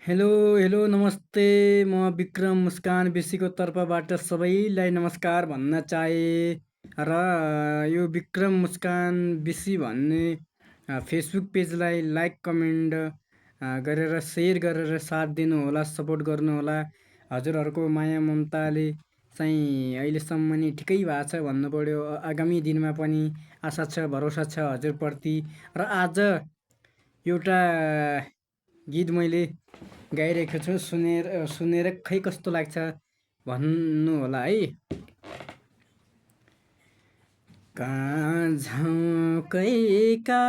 Hello hello नमस्ते। म विक्रम मुस्कान बेसीको तर्फबाट सबैलाई नमस्कार भन्न चाहे र यो विक्रम मुस्कान बेसी भन्ने फेसबुक पेजलाई लाइक कमेन्ट गरेर सेयर गरेर साथ दिनुहोला, सपोर्ट गर्नुहोला। हजुरहरूको माया ममताले चाहिँ अहिलेसम्म नि ठिकै भएको छ भन्नु पऱ्यो। आगामी दिनमा पनि आशा छ, भरोसा छ हजुरप्रति। र आज एउटा गीत मैले गाइरहेको छु, सुनेर खै कस्तो लाग्छ भन्नु होला है। झौकैका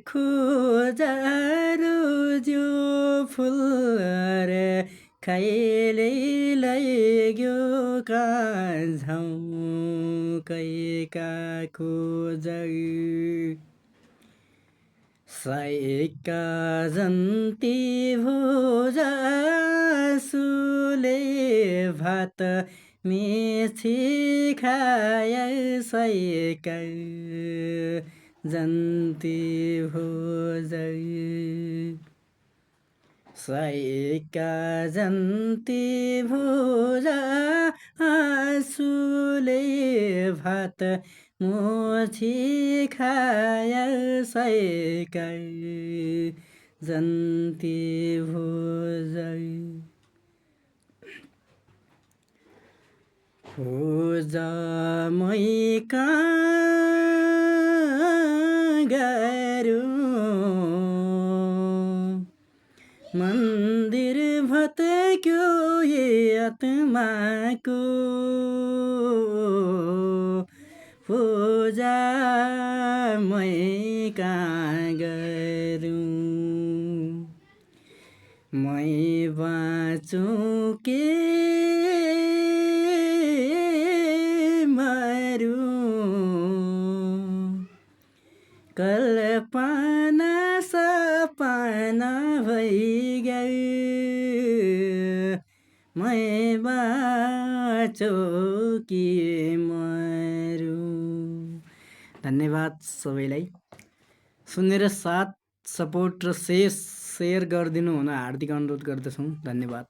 खोजारो जो फुल रे खाइले लैग्यो झौकैका खोजा साइका जन्ती भोजा सुले भात मेछि खाय साइका जन्ती भोजा साइका जन्ती भोजा आँसुले भात मोछि खाय साइका जन्ती भोजा खोजा मै कहाँ गरू मन्दिर भत्क्यो ये आत्माको पूजा मै कहाँ गरूँ मै बाँचुँ के कल्पना सपना भइगयो मै बाँचौँ कि मरौँ। धन्यवाद सबैलाई। सुनेर साथ, सपोर्ट र सेयर गरिदिनु हुन हार्दिक अनुरोध गर्दछौँ। धन्यवाद।